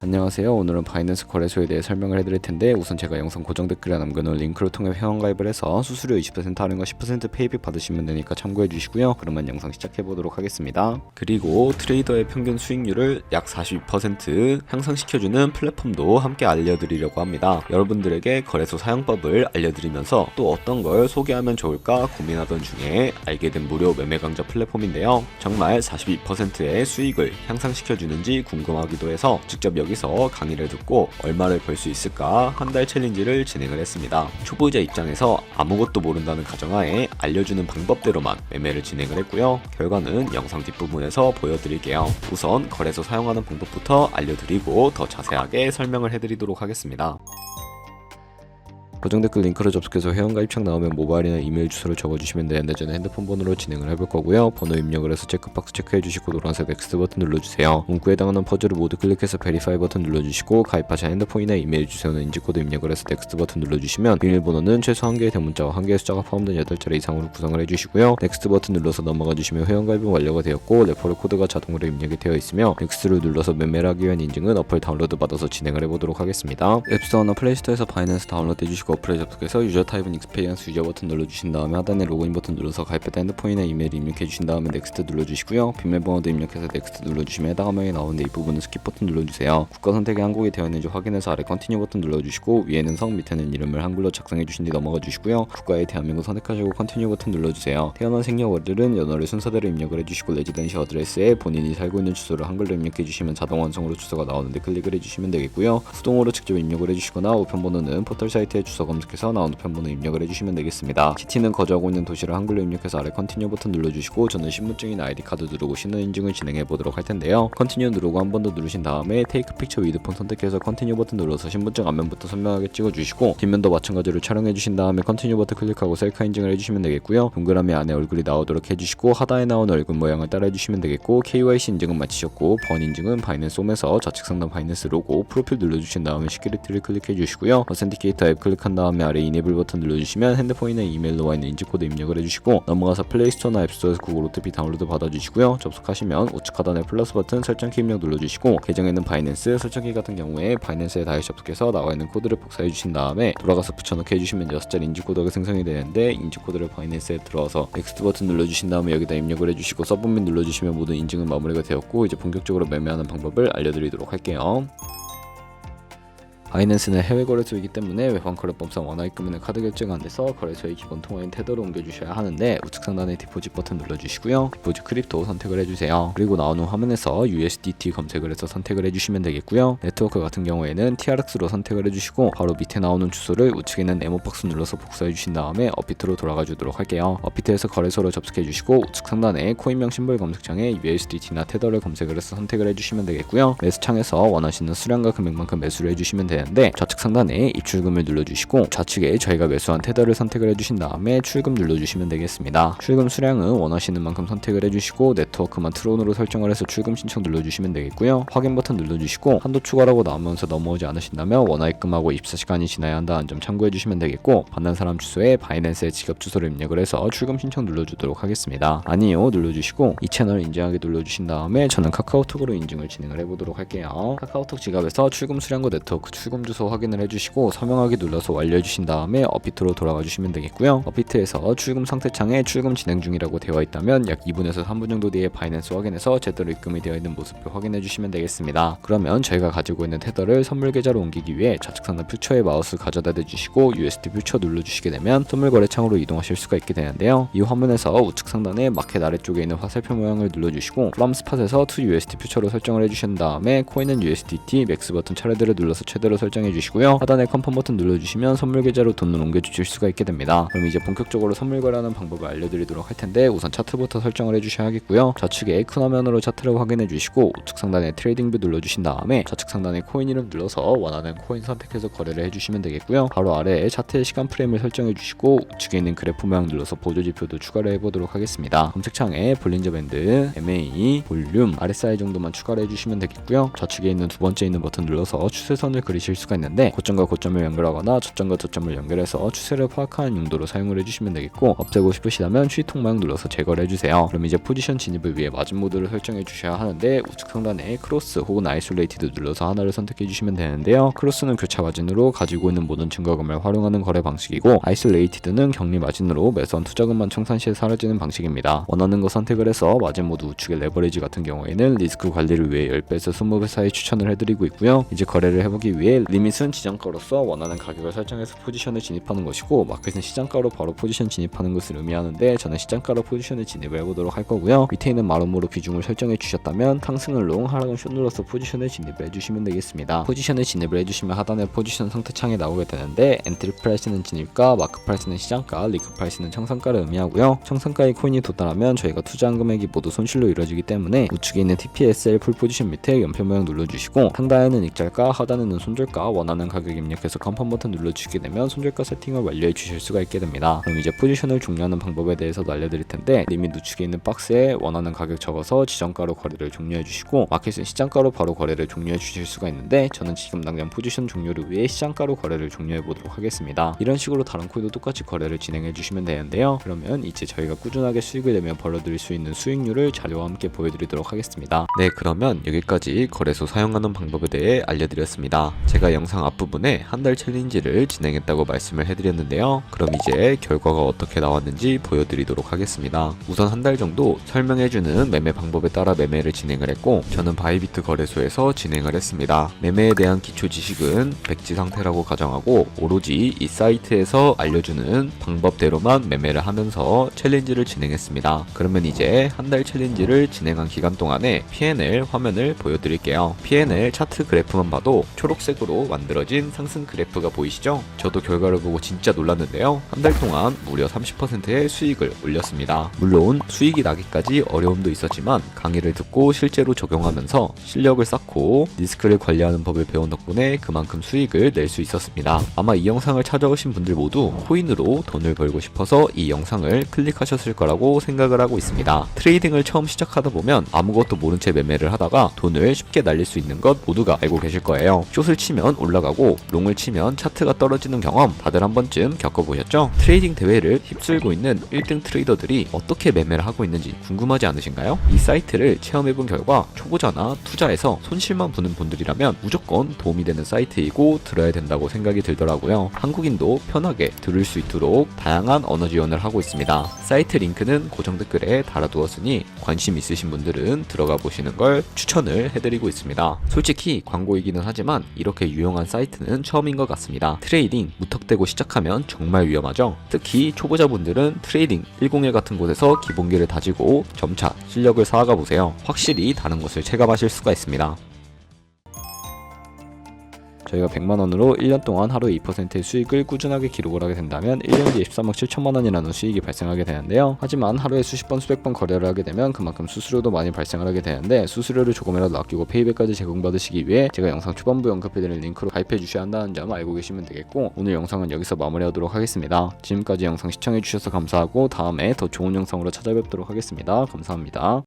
안녕하세요. 오늘은 바이낸스 거래소에 대해 설명을 해드릴 텐데 우선 제가 영상 고정 댓글에 남겨놓은 링크를 통해 회원가입을 해서 수수료 20% 할인과 10% 페이백 받으시면 되니까 참고해 주시고요. 그러면 영상 시작해 보도록 하겠습니다. 그리고 트레이더의 평균 수익률을 약 42% 향상시켜주는 플랫폼도 함께 알려드리려고 합니다. 여러분들에게 거래소 사용법을 알려드리면서 또 어떤 걸 소개하면 좋을까 고민하던 중에 알게 된 무료 매매 강좌 플랫폼인데요. 정말 42%의 수익을 향상시켜주는지 궁금하기도 해서 직접 여기서 강의를 듣고 얼마를 벌 수 있을까 한 달 챌린지를 진행을 했습니다. 초보자 입장에서 아무것도 모른다는 가정하에 알려주는 방법대로만 매매를 진행을 했고요. 결과는 영상 뒷부분에서 보여드릴게요. 우선 거래소 사용하는 방법부터 알려드리고 더 자세하게 설명을 해드리도록 하겠습니다. 고정 댓글 링크로 접속해서 회원가입창 나오면 모바일이나 이메일 주소를 적어주시면 되는데 저는 핸드폰 번호로 진행을 해볼 거고요. 번호 입력을 해서 체크박스 체크해주시고 노란색 넥스트 버튼 눌러주세요. 문구에 해당하는 퍼즐을 모두 클릭해서 베리파이 버튼 눌러주시고 가입하신 핸드폰이나 이메일 주소는 인증코드 입력을 해서 넥스트 버튼 눌러주시면 비밀번호는 최소 1개의 대문자와 1개의 숫자가 포함된 8자리 이상으로 구성을 해주시고요. 넥스트 버튼 눌러서 넘어가 주시면 회원가입은 완료가 되었고 레퍼럴 코드가 자동으로 입력이 되어 있으며 넥스트를 눌러서 매매를 하기 위한 인증은 어플 다운로드 받아서 진행을 해보도록 하겠습니다. 앱스토어나 플레이스토어에서 바이낸스 다운로드 해주시고 어플에 접속해서 유저 타입은 익스페리언스 유저 버튼 눌러주신 다음에 하단에 로그인 버튼 눌러서 가입했다 핸드폰이나 이메일 입력해 주신 다음에 넥스트 눌러주시고요. 비밀번호도 입력해서 넥스트 눌러주시면 해당 화면이 나오는데 이 부분은 스킵 버튼 눌러주세요. 국가 선택이 한국이 되어 있는지 확인해서 아래 컨티뉴 버튼 눌러주시고 위에는 성 밑에는 이름을 한글로 작성해 주신 뒤 넘어가 주시고요. 국가에 대한민국 선택하시고 컨티뉴 버튼 눌러주세요. 태어난 생년월일은 연월일 순서대로 입력을 해주시고 레지던시 어드레스에 본인이 살고 있는 주소를 한글로 입력해 주시면 자동 완성으로 주소가 나오는데 클릭을 해주시면 되겠고요. 수동으로 직접 입력을 해주시거나 우편번호는 포털 사이트에 주소 검색해서 나온 우편번호 입력을 해주시면 되겠습니다. 시티는 거주하고 있는 도시를 한글로 입력해서 아래 컨티뉴 버튼 눌러주시고 저는 신분증이나 아이디카드 누르고 신원인증을 진행해 보도록 할 텐데요. 컨티뉴 누르고 한 번 더 누르신 다음에 테이크 픽처 위드 폰 선택해서 컨티뉴 버튼 눌러서 신분증 앞면부터 선명하게 찍어주시고 뒷면도 마찬가지로 촬영해 주신 다음에 컨티뉴 버튼 클릭하고 셀카 인증을 해주시면 되겠고요. 동그라미 안에 얼굴이 나오도록 해주시고 하단에 나온 얼굴 모양을 따라 해주시면 되겠고 KYC 인증은 마치셨고 번 인증은 바이낸스 홈에서 좌측 상단 바이낸스 로고 프로필 눌러주신 다음에 시큐리티를 클릭해 주시고요. 어센티케이터 앱 클릭한 다음에 아래 이네블 버튼 눌러주시면 핸드폰이나 이메일로 와 있는 인증코드 입력을 해주시고 넘어가서 플레이스토어나 앱스토어에서 구글 OTP 다운로드 받아주시고요. 접속하시면 우측 하단에 플러스 버튼 설정키 입력 눌러주시고 계정에는 바이낸스 설정키 같은 경우에 바이낸스에 다시 접속해서 나와 있는 코드를 복사해 주신 다음에 돌아가서 붙여넣기 해주시면 6자리 인증코드가 생성이 되는데 인증코드를 바이낸스에 들어와서 넥스트 버튼 눌러주신 다음에 여기다 입력을 해주시고 서브밋 눌러주시면 모든 인증은 마무리가 되었고 이제 본격적으로 매매하는 방법을 알려드리도록 할게요. 바이낸스는 해외 거래소이기 때문에 외환 거래법상 원화 입금에는 카드 결제가 안 돼서 거래소의 기본 통화인 테더로 옮겨주셔야 하는데 우측 상단에 디포짓 버튼 눌러주시고요. 디포짓 크립토 선택을 해주세요. 그리고 나오는 화면에서 USDT 검색을 해서 선택을 해주시면 되겠고요. 네트워크 같은 경우에는 TRX로 선택을 해주시고 바로 밑에 나오는 주소를 우측에 있는 네모박스 눌러서 복사해 주신 다음에 업비트로 돌아가 주도록 할게요. 업비트에서 거래소를 접속해 주시고 우측 상단에 코인명 심볼 검색창에 USDT나 테더를 검색을 해서 선택을 해주시면 되겠고요. 매수창에서 원하시는 수량과 금액만큼 매수를 해주시면 되는데 좌측 상단에 입출금을 눌러주시고 좌측에 저희가 매수한 테더를 선택을 해주신 다음에 출금 눌러주시면 되겠습니다. 출금 수량은 원하시는 만큼 선택을 해주시고 네트워크만 트론으로 설정을 해서 출금 신청 눌러주시면 되겠고요. 확인 버튼 눌러주시고 한도 추가라고 나오면서 넘어오지 않으신다면 원화 입금하고 24시간이 지나야 한다는 점 참고해주시면 되겠고 받는 사람 주소에 바이낸스의 지갑 주소를 입력을 해서 출금 신청 눌러주도록 하겠습니다. 아니요 눌러주시고 이 채널 인증하기 눌러주신 다음에 저는 카카오톡으로 인증을 진행을 해보도록 할게요. 카카오톡 지갑에서 출금 수량과 네트워크 출금 주소 확인을 해주시고 서명하기 눌러서 완료해주신 다음에 업비트로 돌아가 주시면 되겠고요. 업비트에서 출금 상태창에 출금 진행 중이라고 되어 있다면 약 2분에서 3분 정도 뒤에 바이낸스 확인해서 제대로 입금이 되어 있는 모습을 확인해 주시면 되겠습니다. 그러면 저희가 가지고 있는 테더를 선물 계좌로 옮기기 위해 좌측 상단 퓨처에 마우스 가져다 대주시고 USD 퓨처 눌러주시게 되면 선물 거래창으로 이동하실 수가 있게 되는데요. 이 화면에서 우측 상단에 마켓 아래쪽에 있는 화살표 모양을 눌러주시고 플럼 스팟에서 to USD 퓨처로 설정을 해주신 다음에 코인은 USDT 맥스 버튼 차례대로 눌러서 최대로 설정해 주시고요. 하단에 컨펌 버튼 눌러주시면 선물 계좌로 돈을 옮겨주실 수가 있게 됩니다. 그럼 이제 본격적으로 선물 거래하는 방법을 알려드리도록 할 텐데 우선 차트부터 설정을 해주셔야 하겠고요. 좌측에 큰 화면으로 차트를 확인해 주시고 우측 상단에 트레이딩 뷰 눌러주신 다음에 좌측 상단에 코인 이름 눌러서 원하는 코인 선택해서 거래를 해주시면 되겠고요. 바로 아래에 차트의 시간 프레임을 설정해 주시고 우측에 있는 그래프 모양 눌러서 보조 지표도 추가를 해보도록 하겠습니다. 검색창에 볼린저 밴드, MA, 볼륨, RSI 정도만 추가를 해주시면 되겠고요. 좌측에 있는 두 번째 있는 버튼 눌러서 추세선을 그리실 하실 수가 있는데 고점과 고점을 연결하거나 저점과 저점을 연결해서 추세를 파악하는 용도로 사용을 해주시면 되겠고, 없애고 싶으시다면 휴통 모양 눌러서 제거를 해주세요. 그럼 이제 포지션 진입을 위해 마진 모드를 설정해 주셔야 하는데, 우측 상단에 크로스 혹은 아이솔레이티드 눌러서 하나를 선택해 주시면 되는데요. 크로스는 교차 마진으로 가지고 있는 모든 증거금을 활용하는 거래 방식이고, 아이솔레이티드는 격리 마진으로 매수한 투자금만 청산 시에 사라지는 방식입니다. 원하는 거 선택을 해서 마진 모드 우측의 레버리지 같은 경우에는 리스크 관리를 위해 10배에서 20배 사이 추천을 해드리고 있고요. 이제 거래를 해보기 위해 리밋은 지정가로서 원하는 가격을 설정해서 포지션을 진입하는 것이고, 마켓은 시장가로 바로 포지션 진입하는 것을 의미하는데 저는 시장가로 포지션을 진입을 해보도록 할 거고요. 밑에 있는 마름모로 비중을 설정해 주셨다면 탕승은 롱, 하락은 숏 눌러서 포지션을 진입을 해주시면 되겠습니다. 포지션을 진입을 해주시면 하단에 포지션 상태창에 나오게 되는데, 엔트리 프라이스는 진입가, 마크 프라이스는 시장가, 리크 프라이스는 청산가를 의미하고요. 청산가의 코인이 도달하면 저희가 투자한 금액이 모두 손실로 이루어지기 때문에 우측에 있는 TPSL 풀 포지션 밑에 연표 모양 눌러주시고, 상단에는 익절가, 하단에는 손절가, 원하는 가격 입력해서 컨펌 버튼 눌러주시게 되면 손절가 세팅을 완료해 주실 수가 있게 됩니다. 그럼 이제 포지션을 종료하는 방법에 대해서도 알려드릴 텐데, 리밋 우측에 있는 박스에 원하는 가격 적어서 지정가로 거래를 종료해 주시고, 마켓은 시장가로 바로 거래를 종료해 주실 수가 있는데 저는 지금 당장 포지션 종료를 위해 시장가로 거래를 종료해 보도록 하겠습니다. 이런 식으로 다른 코인도 똑같이 거래를 진행해 주시면 되는데요. 그러면 이제 저희가 꾸준하게 수익을 내며 벌어들일 수 있는 수익률을 자료와 함께 보여드리도록 하겠습니다. 네, 그러면 여기까지 거래소 사용하는 방법에 대해 알려드렸습니다. 제가 영상 앞부분에 한 달 챌린지를 진행했다고 말씀을 해드렸는데요. 그럼 이제 결과가 어떻게 나왔는지 보여드리도록 하겠습니다. 우선 한 달 정도 설명해주는 매매 방법에 따라 매매를 진행을 했고, 저는 바이비트 거래소에서 진행을 했습니다. 매매에 대한 기초 지식은 백지 상태라고 가정하고, 오로지 이 사이트에서 알려주는 방법대로만 매매를 하면서 챌린지를 진행했습니다. 그러면 이제 한 달 챌린지를 진행한 기간 동안에 P&L 화면을 보여드릴게요. P&L 차트 그래프만 봐도 초록색으로 만들어진 상승 그래프가 보이시죠? 저도 결과를 보고 진짜 놀랐는데요. 한 달 동안 무려 30%의 수익을 올렸습니다. 물론 수익이 나기까지 어려움도 있었지만 강의를 듣고 실제로 적용하면서 실력을 쌓고 리스크를 관리하는 법을 배운 덕분에 그만큼 수익을 낼 수 있었습니다. 아마 이 영상을 찾아오신 분들 모두 코인으로 돈을 벌고 싶어서 이 영상을 클릭하셨을 거라고 생각을 하고 있습니다. 트레이딩을 처음 시작하다 보면 아무것도 모른 채 매매를 하다가 돈을 쉽게 날릴 수 있는 것 모두가 알고 계실 거예요. 숏을 치면 올라가고 롱을 치면 차트가 떨어지는 경험 다들 한 번쯤 겪어보셨죠? 트레이딩 대회를 휩쓸고 있는 1등 트레이더들이 어떻게 매매를 하고 있는지 궁금하지 않으신가요? 이 사이트를 체험해본 결과 초보자나 투자에서 손실만 보는 분들이라면 무조건 도움이 되는 사이트이고 들어야 된다고 생각이 들더라고요. 한국인도 편하게 들을 수 있도록 다양한 언어 지원을 하고 있습니다. 사이트 링크는 고정 댓글에 달아두었으니 관심 있으신 분들은 들어가 보시는 걸 추천을 해드리고 있습니다. 솔직히 광고이기는 하지만 이렇게 유용한 사이트는 처음인 것 같습니다. 트레이딩 무턱대고 시작하면 정말 위험하죠. 특히 초보자분들은 트레이딩 101 같은 곳에서 기본기를 다지고 점차 실력을 쌓아가 보세요. 확실히 다른 것을 체감하실 수가 있습니다. 저희가 100만원으로 1년 동안 하루에 2%의 수익을 꾸준하게 기록을 하게 된다면 1년 뒤에 13억 7천만원이라는 수익이 발생하게 되는데요. 하지만 하루에 수십 번 수백 번 거래를 하게 되면 그만큼 수수료도 많이 발생을 하게 되는데, 수수료를 조금이라도 아끼고 페이백까지 제공받으시기 위해 제가 영상 초반부 언급해드린 링크로 가입해 주셔야 한다는 점 알고 계시면 되겠고, 오늘 영상은 여기서 마무리하도록 하겠습니다. 지금까지 영상 시청해 주셔서 감사하고 다음에 더 좋은 영상으로 찾아뵙도록 하겠습니다. 감사합니다.